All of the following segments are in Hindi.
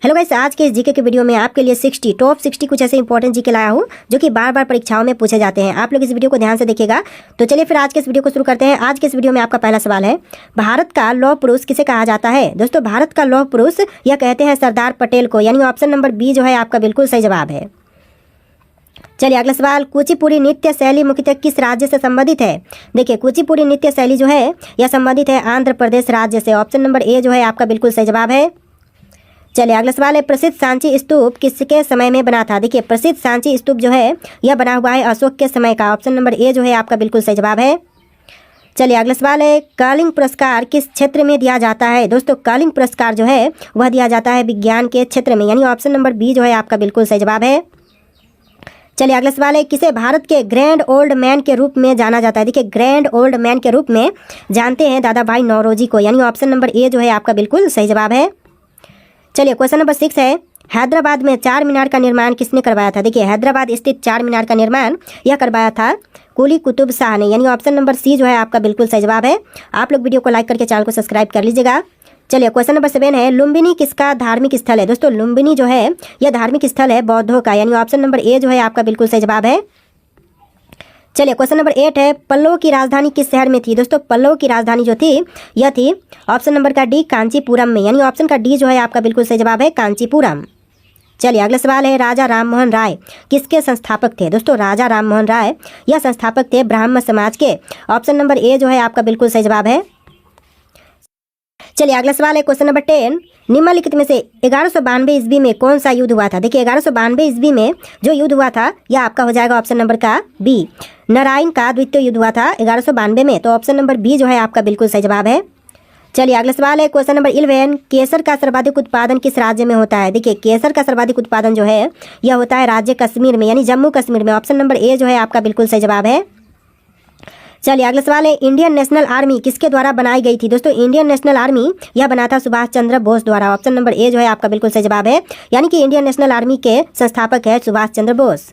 हेलो गाइस, आज के इस जीके के वीडियो में आपके लिए टॉप 60 कुछ ऐसे इंपॉर्टेंट जीके लाया हूँ जो कि बार बार परीक्षाओं में पूछे जाते हैं। आप लोग इस वीडियो को ध्यान से देखिएगा। तो चलिए फिर आज के इस वीडियो को शुरू करते हैं। आज के इस वीडियो में आपका पहला सवाल है, भारत का लौह पुरुष किसे कहा जाता है? दोस्तों, भारत का लौह पुरुष यह कहते हैं सरदार पटेल को, यानी ऑप्शन नंबर बी जो है आपका बिल्कुल सही जवाब है। चलिए अगला सवाल, कुचिपुड़ी नृत्य शैली मुख्यतः किस राज्य से संबंधित है? देखिए, कुचिपुड़ी नृत्य शैली जो है यह संबंधित है आंध्र प्रदेश राज्य से। ऑप्शन नंबर ए जो है आपका बिल्कुल सही जवाब है। चलिए अगला सवाल है, प्रसिद्ध सांची स्तूप किसके समय में बना था? देखिए, प्रसिद्ध सांची स्तूप जो है यह बना हुआ है अशोक के समय का। ऑप्शन नंबर ए जो है आपका बिल्कुल सही जवाब है। चलिए अगला सवाल है, कलिंग पुरस्कार किस क्षेत्र में दिया जाता है? दोस्तों, कलिंग पुरस्कार जो है वह दिया जाता है विज्ञान के क्षेत्र में, यानी ऑप्शन नंबर बी जो है आपका बिल्कुल सही जवाब है। चलिए अगला सवाल है, किसे भारत के ग्रैंड ओल्ड मैन के रूप में जाना जाता है? देखिए, ग्रैंड ओल्ड मैन के रूप में जानते हैं दादा भाई नौरोजी को, यानी ऑप्शन नंबर ए जो है आपका बिल्कुल सही जवाब है। चलिए क्वेश्चन नंबर 6 है, हैदराबाद में चार मीनार का निर्माण किसने करवाया था? देखिए, हैदराबाद स्थित चार मीनार का निर्माण यह करवाया था कुली कुतुब शाह ने, यानी ऑप्शन नंबर सी जो है आपका बिल्कुल सही जवाब है। आप लोग वीडियो को लाइक करके चैनल को सब्सक्राइब कर लीजिएगा। चलिए क्वेश्चन नंबर 7 है, लुम्बिनी किसका धार्मिक स्थल है? दोस्तों, लुम्बिनी जो है यह धार्मिक स्थल है बौद्धों का, यानी ऑप्शन नंबर ए जो है आपका बिल्कुल सही जवाब है। चलिए क्वेश्चन नंबर 8 है, पल्लव की राजधानी किस शहर में थी? दोस्तों, पल्लव की राजधानी जो थी यह थी ऑप्शन नंबर का डी कांचीपुरम में, यानी ऑप्शन का डी जो है आपका बिल्कुल सही जवाब है, कांचीपुरम। चलिए अगला सवाल है, राजा राममोहन राय किसके संस्थापक थे? दोस्तों, राजा राममोहन राय यह संस्थापक थे ब्राह्मण समाज के। ऑप्शन नंबर ए जो है आपका बिल्कुल सही जवाब है। चलिए अगला सवाल है, क्वेश्चन नंबर 10, निम्नलिखित में से 1192 ईस्वी में कौन सा युद्ध हुआ था? देखिए, 1192 ईस्वी में जो युद्ध हुआ था यह आपका हो जाएगा ऑप्शन नंबर का बी, नारायण का द्वितीय युद्ध हुआ था 1192 में, तो ऑप्शन नंबर बी जो है आपका बिल्कुल सही जवाब है। चलिए अगला सवाल है, क्वेश्चन नंबर 11, केसर का सर्वाधिक उत्पादन किस राज्य में होता है? देखिए, केसर का सर्वाधिक उत्पादन जो है यह होता है राज्य कश्मीर में, यानी जम्मू कश्मीर में। ऑप्शन नंबर ए जो है आपका बिल्कुल सही जवाब है। चलिए अगला सवाल है, इंडियन नेशनल आर्मी किसके द्वारा बनाई गई थी? दोस्तों, इंडियन नेशनल आर्मी यह बना था सुभाष चंद्र बोस द्वारा। ऑप्शन नंबर ए जो है आपका बिल्कुल सही जवाब है, यानी कि इंडियन नेशनल आर्मी के संस्थापक है सुभाष चंद्र बोस।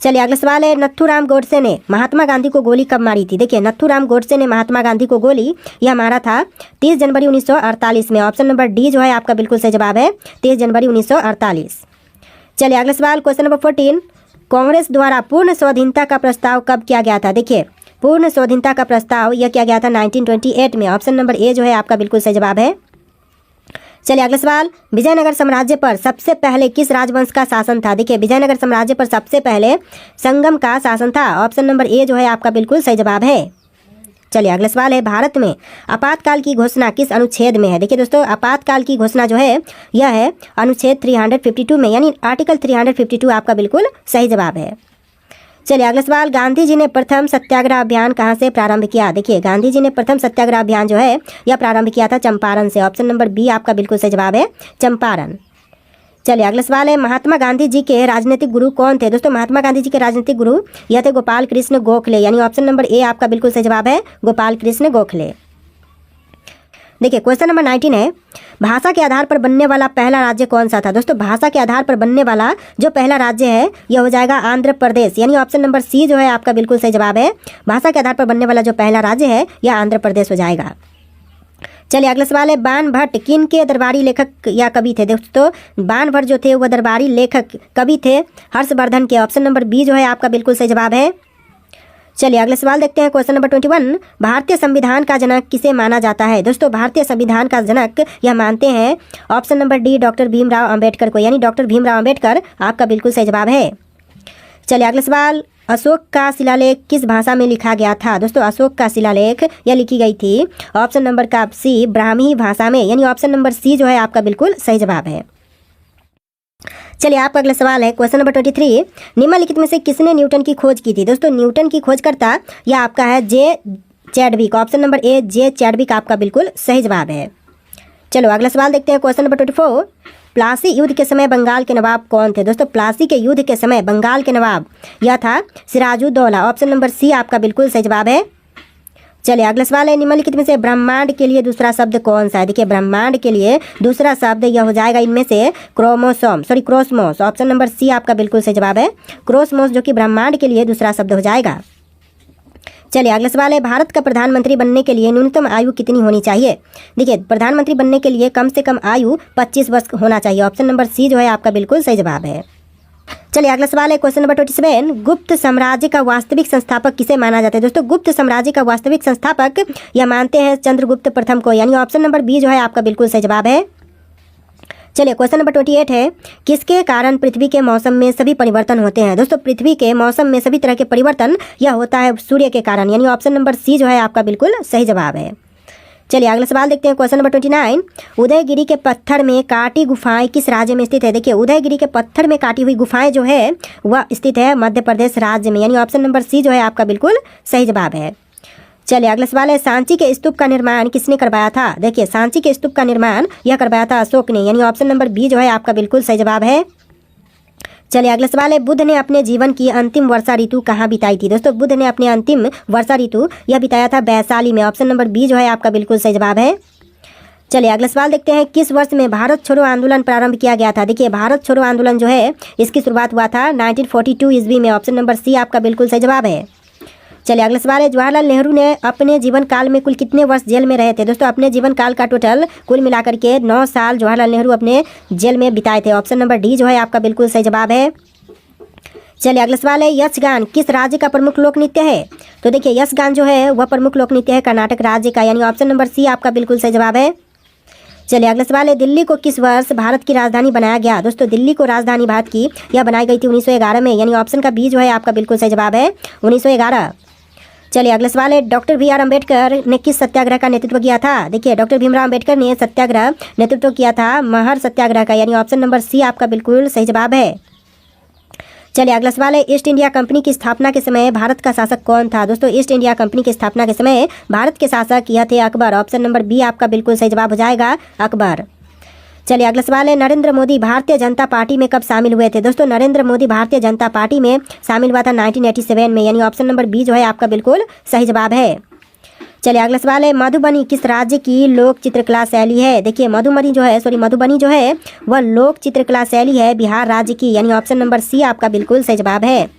चलिए अगला सवाल है, नथुराम गोडसे ने महात्मा गांधी को गोली कब मारी थी? देखिए, नथुराम गोडसे ने महात्मा गांधी को गोली यह मारा था 30 जनवरी 1948 में। ऑप्शन नंबर डी जो है आपका बिल्कुल सही जवाब है, 30 जनवरी 1948। चलिए अगला सवाल, क्वेश्चन नंबर 14, कांग्रेस द्वारा पूर्ण स्वाधीनता का प्रस्ताव कब किया गया था? देखिए, पूर्ण स्वाधीनता का प्रस्ताव यह किया गया था 1928 में। ऑप्शन नंबर ए जो है आपका बिल्कुल सही जवाब है। चलिए अगला सवाल, विजयनगर साम्राज्य पर सबसे पहले किस राजवंश का शासन था? देखिए, विजयनगर साम्राज्य पर सबसे पहले संगम का शासन था। ऑप्शन नंबर ए जो है आपका बिल्कुल सही जवाब है। चलिए अगला सवाल है, भारत में आपातकाल की घोषणा किस अनुच्छेद में है? देखिए दोस्तों, आपातकाल की घोषणा जो है यह है अनुच्छेद 352 में, यानी आर्टिकल 352 आपका बिल्कुल सही जवाब है। चलिए अगला सवाल, गांधी जी ने प्रथम सत्याग्रह अभियान कहाँ से प्रारंभ किया? देखिए, गांधी जी ने प्रथम सत्याग्रह अभियान जो है यह प्रारंभ किया था चंपारण से। ऑप्शन नंबर बी आपका बिल्कुल सही जवाब है, चंपारण। चलिए अगला सवाल है, महात्मा गांधी जी के राजनीतिक गुरु कौन थे? दोस्तों, महात्मा गांधी जी के राजनीतिक गुरु यह थे गोपाल कृष्ण गोखले, यानी ऑप्शन नंबर ए आपका बिल्कुल सही जवाब है, गोपाल कृष्ण गोखले। देखिए क्वेश्चन नंबर 19 है, भाषा के आधार पर बनने वाला पहला राज्य कौन सा था? दोस्तों, भाषा के आधार पर बनने वाला जो पहला राज्य है यह हो जाएगा आंध्र प्रदेश, यानी ऑप्शन नंबर सी जो है आपका बिल्कुल सही जवाब है। भाषा के आधार पर बनने वाला जो पहला राज्य है यह आंध्र प्रदेश हो जाएगा। चलिए अगला सवाल है, बाण भट्ट किन के दरबारी लेखक या कवि थे? दोस्तों, बाण भट्ट जो थे वह दरबारी लेखक कवि थे हर्षवर्धन के। ऑप्शन नंबर बी जो है आपका बिल्कुल सही जवाब है। चलिए अगला सवाल देखते हैं, क्वेश्चन नंबर 21, भारतीय संविधान का जनक किसे माना जाता है? दोस्तों, भारतीय संविधान का जनक यह मानते हैं option number D doctor Bhimrao Ambedkar को, यानी डॉक्टर भीमराव अंबेडकर आपका बिल्कुल सही जवाब है। चलिए अगला सवाल, अशोक का शिलालेख किस भाषा में लिखा गया था? दोस्तों, अशोक का शिलालेख यह लिखी गई थी ऑप्शन नंबर का सी ब्राह्मी भाषा में, यानी ऑप्शन नंबर सी जो है आपका बिल्कुल सही जवाब है। चलिए आपका अगला सवाल है, क्वेश्चन नंबर 23, निम्नलिखित में से किसने न्यूटन की खोज की थी? दोस्तों, न्यूटन की खोजकर्ता यह आपका है J Chadwick. Option number A J Chadwick आपका बिल्कुल सही जवाब है। चलो अगला सवाल देखते हैं, क्वेश्चन नंबर 24, प्लासी युद्ध के समय बंगाल के नवाब कौन थे? दोस्तों, प्लासी के युद्ध के समय बंगाल के नवाब यह था सिराजुद्दौला। ऑप्शन नंबर सी आपका बिल्कुल सही जवाब है। चलिए अगला सवाल है, निम्नलिखित में से ब्रह्मांड के लिए दूसरा शब्द कौन सा है? देखिए, ब्रह्मांड के लिए दूसरा शब्द यह हो जाएगा इनमें से क्रोसमोस। ऑप्शन नंबर सी आपका बिल्कुल सही जवाब है, क्रोसमोस, जो कि ब्रह्मांड के लिए दूसरा शब्द हो जाएगा। चलिए अगला सवाल है, भारत का प्रधानमंत्री बनने के लिए न्यूनतम आयु कितनी होनी चाहिए। देखिए प्रधानमंत्री बनने के लिए कम से कम आयु 25 वर्ष होना चाहिए। ऑप्शन नंबर सी जो है आपका बिल्कुल सही जवाब है। चलिए अगला सवाल है, क्वेश्चन नंबर 27, गुप्त साम्राज्य का वास्तविक संस्थापक किसे माना जाता है। दोस्तों गुप्त साम्राज्य का वास्तविक संस्थापक यह मानते हैं चंद्रगुप्त प्रथम को, यानी ऑप्शन नंबर बी जो है आपका बिल्कुल सही जवाब है। चलिए क्वेश्चन नंबर 28 है, किसके कारण पृथ्वी के मौसम में सभी परिवर्तन होते हैं। दोस्तों पृथ्वी के मौसम में सभी तरह के परिवर्तन यह होता है सूर्य के कारण, यानी ऑप्शन नंबर सी जो है आपका बिल्कुल सही जवाब है। चलिए अगला सवाल देखते हैं, क्वेश्चन नंबर 29, उदयगिरी के पत्थर में काटी गुफाएं किस राज्य में स्थित है। देखिए उदयगिरी के पत्थर में काटी हुई गुफाएं जो है वह स्थित है मध्य प्रदेश राज्य में, यानी ऑप्शन नंबर सी जो है आपका बिल्कुल सही जवाब है। चलिए अगला सवाल है, सांची के स्तूप का निर्माण किसने करवाया था। देखिए सांची के स्तूप का निर्माण यह करवाया था अशोक ने, यानी ऑप्शन नंबर बी जो है आपका बिल्कुल सही जवाब है। चलिए अगला सवाल है, बुद्ध ने अपने जीवन की अंतिम वर्षा ऋतु कहाँ बिताई थी। दोस्तों बुद्ध ने अपने अंतिम वर्षा ऋतु यह बिताया था वैशाली में, ऑप्शन नंबर बी जो है आपका बिल्कुल सही जवाब है। चलिए अगला सवाल देखते हैं, किस वर्ष में भारत छोड़ो आंदोलन प्रारंभ किया गया था। देखिए भारत छोड़ो आंदोलन जो है इसकी शुरुआत हुआ था 1942 ईस्वी में, ऑप्शन नंबर सी आपका बिल्कुल सही जवाब है। चलिए अगला सवाल है, जवाहरलाल नेहरू ने अपने जीवन काल में कुल कितने वर्ष जेल में रहे थे। दोस्तों अपने जीवन काल का टोटल कुल मिलाकर के 9 साल जवाहरलाल नेहरू अपने जेल में बिताए थे, ऑप्शन नंबर डी जो है आपका बिल्कुल सही जवाब है। चलिए अगला सवाल है, यक्षगान किस राज्य का प्रमुख लोक नृत्य है। तो देखिए यक्षगान जो है वह प्रमुख लोक नृत्य है कर्नाटक राज्य का, यानी ऑप्शन नंबर सी आपका बिल्कुल सही जवाब है। चलिए अगला सवाल है, दिल्ली को किस वर्ष भारत की राजधानी बनाया गया। दोस्तों दिल्ली को राजधानी भारत की यह बनाई गई थी 1911 में, यानी ऑप्शन का बी जो है आपका बिल्कुल सही जवाब है 1911। चलिए अगला सवाल है, डॉक्टर बी आर अम्बेडकर ने किस सत्याग्रह का नेतृत्व किया था। देखिए डॉक्टर भीमराव अम्बेडकर ने सत्याग्रह नेतृत्व किया था महर सत्याग्रह का, यानी ऑप्शन नंबर सी आपका बिल्कुल सही जवाब है। चलिए अगला सवाल है, ईस्ट इंडिया कंपनी की स्थापना के समय भारत का शासक कौन था। दोस्तों ईस्ट इंडिया कंपनी की स्थापना के समय भारत के शासक यह थे अकबर, ऑप्शन नंबर बी आपका बिल्कुल सही जवाब हो जाएगा अकबर। चलिए अगला सवाल है, नरेंद्र मोदी भारतीय जनता पार्टी में कब शामिल हुए थे। दोस्तों नरेंद्र मोदी भारतीय जनता पार्टी में शामिल हुआ था 1987 में, यानी ऑप्शन नंबर बी जो है आपका बिल्कुल सही जवाब है। चलिए अगला सवाल है, मधुबनी किस राज्य की लोक चित्रकला शैली है। देखिए मधुबनी जो है वह लोक चित्रकला शैली है बिहार राज्य की, यानी ऑप्शन नंबर सी आपका बिल्कुल सही जवाब है।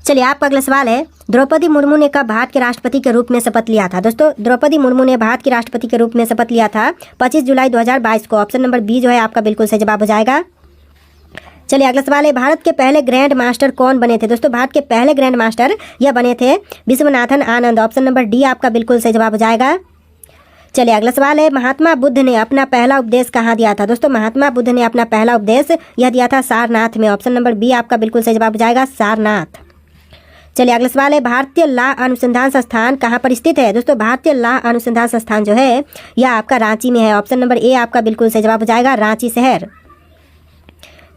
चलिए आपका अगला सवाल है, द्रौपदी मुर्मू ने कब भारत के राष्ट्रपति के रूप में शपथ लिया था। दोस्तों द्रौपदी मुर्मू ने भारत के राष्ट्रपति के रूप में शपथ लिया था 25 जुलाई 2022 को, ऑप्शन नंबर बी जो है आपका बिल्कुल सही जवाब हो जाएगा। चलिए अगला सवाल है, भारत के पहले ग्रैंड मास्टर कौन बने थे। दोस्तों भारत के पहले ग्रैंड मास्टर यह बने थे Viswanathan Anand, option number D आपका बिल्कुल सही जवाब हो जाएगा। चलिए अगला सवाल है, महात्मा बुद्ध ने अपना पहला उपदेश कहाँ दिया था। दोस्तों महात्मा बुद्ध ने अपना पहला उपदेश यह दिया था सारनाथ में, ऑप्शन नंबर बी आपका बिल्कुल सही जवाब हो जाएगा सारनाथ। चलिए अगला सवाल है, भारतीय लॉ अनुसंधान संस्थान कहाँ पर स्थित है। दोस्तों भारतीय लॉ अनुसंधान संस्थान जो है यह आपका रांची में है, ऑप्शन नंबर ए आपका बिल्कुल सही जवाब हो जाएगा रांची शहर।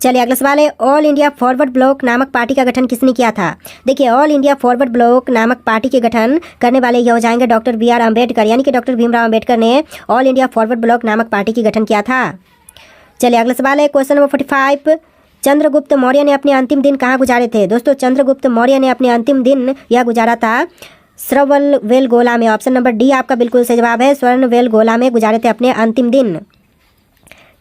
चलिए अगला सवाल है, ऑल इंडिया फॉरवर्ड ब्लॉक नामक पार्टी का गठन किसने किया था। देखिए ऑल इंडिया फॉरवर्ड ब्लॉक नामक पार्टी के गठन करने वाले यह हो जाएंगे डॉक्टर बी आर अम्बेडकर, यानी कि डॉक्टर भीमराव अम्बेडकर ने ऑल इंडिया फॉरवर्ड ब्लॉक नामक पार्टी की गठन किया था। चलिए अगला सवाल है, क्वेश्चन नंबर 45, चंद्रगुप्त मौर्य ने अपने अंतिम दिन कहाँ गुजारे थे। दोस्तों चंद्रगुप्त मौर्य ने अपने अंतिम दिन यह गुजारा था श्रवणबेलगोला में, ऑप्शन नंबर डी आपका बिल्कुल सही जवाब है श्रवणबेलगोला में गुजारे थे अपने अंतिम दिन।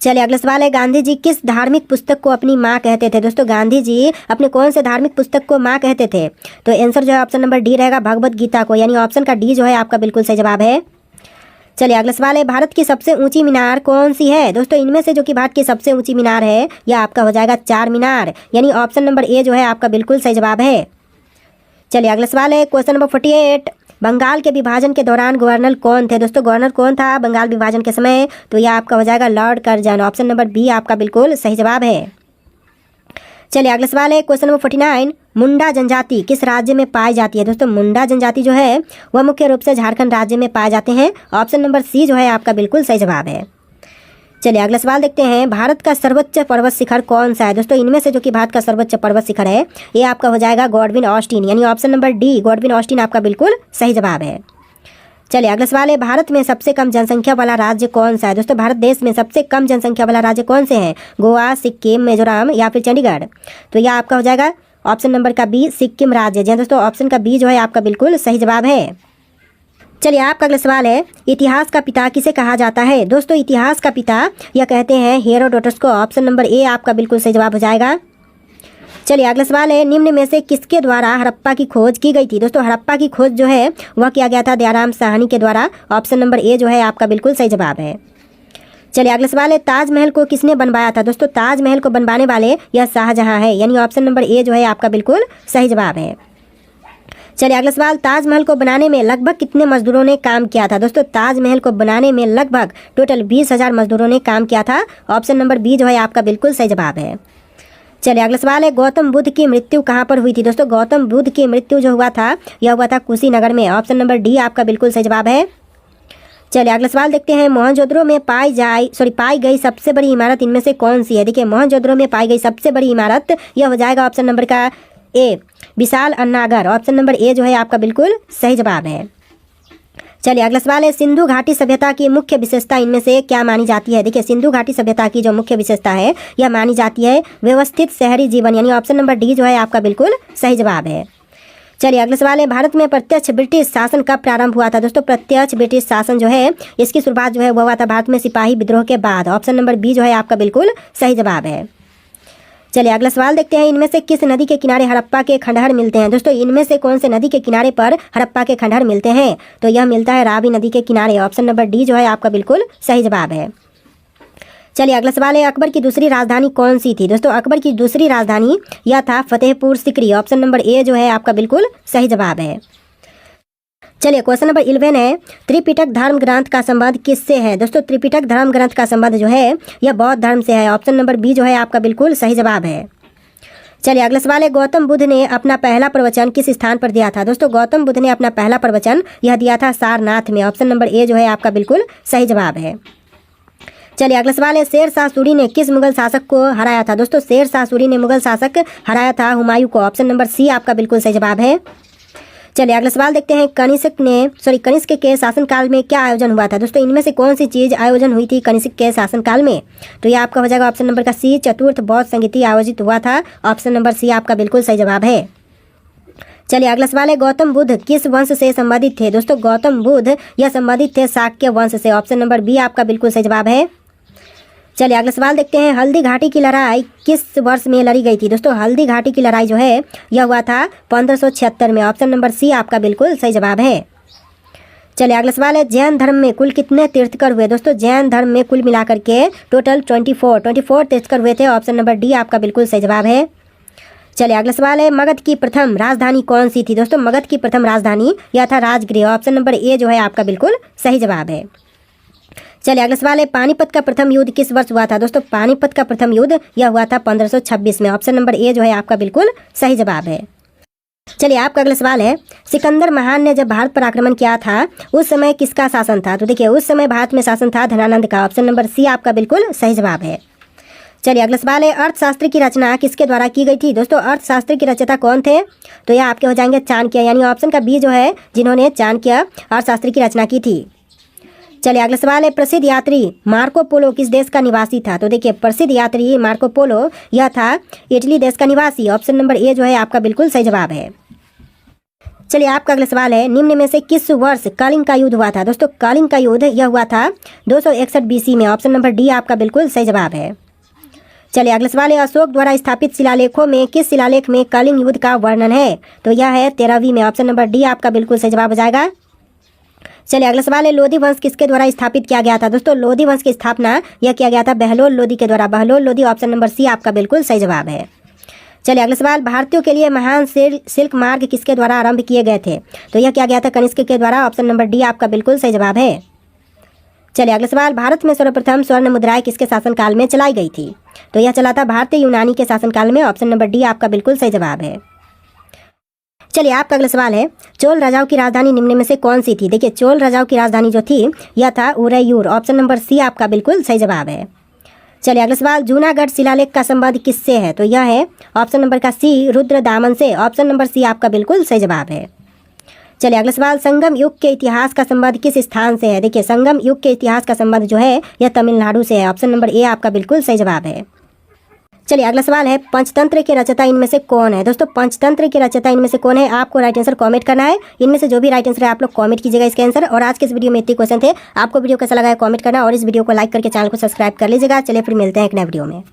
चलिए अगला सवाल है, गांधी जी किस धार्मिक पुस्तक को अपनी माँ कहते थे। दोस्तों गांधी जी अपने कौन से धार्मिक पुस्तक को माँ कहते थे। तो आंसर जो है ऑप्शन नंबर डी रहेगा भगवत गीता को, यानी ऑप्शन का डी जो है आपका बिल्कुल सही जवाब है। चलिए अगला सवाल है, भारत की सबसे ऊंची मीनार कौन सी है। दोस्तों इनमें से जो कि भारत की सबसे ऊंची मीनार है यह आपका हो जाएगा चार मीनार, यानी ऑप्शन नंबर ए जो है आपका बिल्कुल सही जवाब है। चलिए अगला सवाल है, क्वेश्चन नंबर 48, बंगाल के विभाजन के दौरान गवर्नर कौन थे। दोस्तों गवर्नर कौन था बंगाल विभाजन के समय, तो यह आपका हो जाएगा Lord Curzon, option number B आपका बिल्कुल सही जवाब है। चलिए अगला सवाल है, क्वेश्चन नंबर 49, मुंडा जनजाति किस राज्य में पाई जाती है। दोस्तों मुंडा जनजाति जो है वह मुख्य रूप से झारखंड राज्य में पाए जाते हैं, ऑप्शन नंबर सी जो है आपका बिल्कुल सही जवाब है। चलिए अगला सवाल देखते हैं, भारत का सर्वोच्च पर्वत शिखर कौन सा है। दोस्तों इनमें से जो कि भारत का सर्वोच्च पर्वत शिखर है ये आपका हो जाएगा गॉडविन ऑस्टिन, यानी option number D Godwin Austen आपका बिल्कुल सही जवाब है। चलिए अगला सवाल है, भारत में सबसे कम जनसंख्या वाला राज्य कौन सा है। दोस्तों भारत देश में सबसे कम जनसंख्या वाला राज्य कौन से हैं, गोवा, सिक्किम, मिजोरम या फिर चंडीगढ़। तो यह आपका हो जाएगा ऑप्शन नंबर का बी सिक्किम राज्य। जी दोस्तों ऑप्शन का बी जो है आपका बिल्कुल सही जवाब है। चलिए आपका अगला सवाल है, इतिहास का पिता किसे कहा जाता है। दोस्तों इतिहास का पिता यह कहते हैं हेरोडोटस को, ऑप्शन नंबर ए आपका बिल्कुल सही जवाब हो जाएगा। चलिए अगला सवाल है, निम्न में से किसके द्वारा हड़प्पा की खोज की गई थी। दोस्तों हड़प्पा की खोज जो है वह किया गया था दयाराम साहनी के द्वारा। ऑप्शन नंबर ए जो है आपका बिल्कुल सही जवाब है। चलिए अगला सवाल है, ताजमहल को किसने बनवाया था। दोस्तों ताजमहल को बनवाने वाले यह शाहजहां है, यानी ऑप्शन नंबर ए जो है आपका बिल्कुल सही जवाब है। चलिए अगला सवाल, ताजमहल को बनाने में लगभग कितने मजदूरों ने काम किया था। दोस्तों ताजमहल को बनाने में लगभग टोटल 20,000 मजदूरों ने काम किया था। ऑप्शन नंबर बी जो है आपका बिल्कुल सही जवाब है। चलिए अगला सवाल है, गौतम बुद्ध की मृत्यु कहाँ पर हुई थी। दोस्तों गौतम बुद्ध की मृत्यु जो हुआ था यह हुआ था कुशीनगर में। ऑप्शन नंबर डी आपका बिल्कुल सही जवाब है। चलिए अगला सवाल देखते हैं, मोहनजोदड़ो में पाई गई सबसे बड़ी इमारत इनमें से कौन सी है। देखिए मोहनजोदड़ो में पाई गई सबसे बड़ी इमारत यह हो जाएगा ऑप्शन नंबर का ए, विशाल अन्नागर। ऑप्शन नंबर ए जो है आपका बिल्कुल सही जवाब है। चलिए अगला सवाल है, सिंधु घाटी सभ्यता की मुख्य विशेषता इनमें से क्या मानी जाती है। देखिए सिंधु घाटी सभ्यता की जो मुख्य विशेषता है यह मानी जाती है व्यवस्थित शहरी जीवन, यानी ऑप्शन नंबर डी जो है आपका बिल्कुल सही जवाब है। चलिए अगला सवाल है, भारत में प्रत्यक्ष ब्रिटिश शासन कब प्रारंभ हुआ था। दोस्तों प्रत्यक्ष ब्रिटिश शासन जो है इसकी शुरुआत जो है वो हुआ था भारत में सिपाही विद्रोह के बाद। ऑप्शन नंबर बी जो है आपका बिल्कुल सही जवाब है। चलिए अगला सवाल देखते हैं, इनमें से किस नदी के किनारे हड़प्पा के खंडहर मिलते हैं। दोस्तों इनमें से कौन से नदी के किनारे पर हड़प्पा के खंडहर मिलते हैं। तो यह मिलता है रावी नदी के किनारे। ऑप्शन नंबर डी जो है आपका बिल्कुल सही जवाब है। चलिए अगला सवाल है, अकबर की दूसरी राजधानी कौन सी थी। दोस्तों अकबर की दूसरी राजधानी यह था फतेहपुर सिकरी। ऑप्शन नंबर ए जो है आपका बिल्कुल सही जवाब है। चलिए क्वेश्चन नंबर 11 है, त्रिपिटक धर्म ग्रंथ का संबंध किससे है। दोस्तों त्रिपिटक धर्म ग्रंथ का संबंध जो है यह बौद्ध धर्म से है। ऑप्शन नंबर बी जो है आपका बिल्कुल सही जवाब है। चलिए अगला सवाल है, गौतम बुद्ध ने अपना पहला प्रवचन किस स्थान पर दिया था। दोस्तों गौतम बुद्ध ने अपना पहला प्रवचन यह दिया था सारनाथ में। ऑप्शन नंबर ए जो है आपका बिल्कुल सही जवाब है। चलिए अगला सवाल है, शेर शाह सूरी ने किस मुगल शासक को हराया था। दोस्तों शेर शाह सूरी ने मुगल शासक हराया था हुमायूं को। ऑप्शन नंबर सी आपका बिल्कुल सही जवाब है। चलिए अगला सवाल देखते हैं, कनिष्क के शासनकाल में क्या आयोजन हुआ था। दोस्तों इनमें से कौन सी चीज आयोजन हुई थी कनिष्क के शासनकाल में। तो यह आपका हो जाएगा ऑप्शन नंबर का सी, चतुर्थ बौद्ध संगीति आयोजित हुआ था। ऑप्शन नंबर सी आपका बिल्कुल सही जवाब है। चलिए अगला सवाल है, गौतम बुद्ध किस वंश से संबंधित थे। दोस्तों गौतम बुद्ध यह संबंधित थे शाक्य वंश से। ऑप्शन नंबर बी आपका बिल्कुल सही जवाब है। चलिए अगला सवाल देखते हैं, हल्दी घाटी की लड़ाई किस वर्ष में लड़ी गई थी। दोस्तों हल्दी घाटी की लड़ाई जो है यह हुआ था 1576 में। ऑप्शन नंबर सी आपका बिल्कुल सही जवाब है। चलिए अगला सवाल है, जैन धर्म में कुल कितने तीर्थकर हुए। दोस्तों जैन धर्म में कुल मिलाकर के टोटल 24 तीर्थकर हुए थे। ऑप्शन नंबर डी आपका बिल्कुल सही जवाब है। चलिए अगला सवाल है, मगध की प्रथम राजधानी कौन सी थी। दोस्तों मगध की प्रथम राजधानी यह था राजगृह। ऑप्शन नंबर ए जो है आपका बिल्कुल सही जवाब है। चलिए अगला सवाल है, पानीपत का प्रथम युद्ध किस वर्ष हुआ था। दोस्तों पानीपत का प्रथम युद्ध यह हुआ था 1526 में। ऑप्शन नंबर ए जो है आपका बिल्कुल सही जवाब है। चलिए आपका अगला सवाल है, सिकंदर महान ने जब भारत पर आक्रमण किया था उस समय किसका शासन था। तो देखिए उस समय भारत में शासन था धनानंद का। ऑप्शन नंबर सी आपका बिल्कुल सही जवाब है। चलिए अगला सवाल है, अर्थशास्त्र की रचना किसके द्वारा की गई थी। दोस्तों अर्थशास्त्र की रचयिता कौन थे। तो यह आपके हो जाएंगे चाणक्य, यानी ऑप्शन का बी जो है जिन्होंने चाणक्य अर्थशास्त्र की रचना की थी। चलिए अगला सवाल है, प्रसिद्ध यात्री मार्को पोलो किस देश का निवासी था। तो देखिए प्रसिद्ध यात्री मार्को पोलो यह था इटली देश का निवासी। ऑप्शन नंबर ए जो है आपका बिल्कुल सही जवाब है। चलिए आपका अगला सवाल है, निम्न में से किस वर्ष कलिंग का युद्ध हुआ था। दोस्तों कलिंग का युद्ध यह हुआ था 261 BC में। ऑप्शन नंबर डी आपका बिल्कुल सही जवाब है। चलिए अगला सवाल है, अशोक द्वारा स्थापित शिलालेखों में किस शिलालेख में कलिंग युद्ध का वर्णन है। तो यह है 13वीं में। ऑप्शन नंबर डी आपका बिल्कुल सही जवाब हो जाएगा। चलिए अगला सवाल है, लोधी वंश किसके द्वारा स्थापित किया गया था। दोस्तों लोधी वंश की स्थापना यह किया गया था बहलोल लोधी के द्वारा। Bahlol Lodi option number C आपका बिल्कुल सही जवाब है। चलिए अगला सवाल, भारतीयों के लिए महान सिल्क मार्ग किसके द्वारा आरंभ किए गए थे। तो यह किया गया था कनिष्क के द्वारा। ऑप्शन नंबर डी आपका बिल्कुल सही जवाब है। चलिए अगला सवाल, भारत में सर्वप्रथम स्वर्ण मुद्राएं किसके शासनकाल में चलाई गई थी। तो यह चला था भारतीय यूनानी के शासनकाल में। ऑप्शन नंबर डी आपका बिल्कुल सही जवाब है। चलिए आपका अगला सवाल है, चोल राजाओं की राजधानी निम्न में से कौन सी थी। देखिए चोल राजाओं की राजधानी जो थी यह था उरैयूर। ऑप्शन नंबर सी आपका बिल्कुल सही जवाब है। चलिए अगला सवाल, जूनागढ़ शिलालेख का संबंध किससे है। तो यह है ऑप्शन नंबर का सी रुद्र दामन से। ऑप्शन नंबर सी आपका बिल्कुल सही जवाब है। चलिए अगला सवाल, संगम युग के इतिहास का संबंध किस स्थान से है। देखिए संगम युग के इतिहास का संबंध जो है यह तमिलनाडु से है। ऑप्शन नंबर ए आपका बिल्कुल सही जवाब है। चलिए अगला सवाल है, पंचतंत्र के रचयिता इनमें से कौन है। दोस्तों पंचतंत्र के रचयिता इनमें से कौन है, आपको राइट आंसर कमेंट करना है। इनमें से जो भी राइट आंसर है आप लोग कमेंट कीजिएगा इसके आंसर। और आज के इस वीडियो में इतने क्वेश्चन थे। आपको वीडियो कैसा लगा है कमेंट करना और इस वीडियो को लाइक करके चैनल को सब्सक्राइब कर लीजिएगा। चलिए फिर मिलते हैं एक नए वीडियो में।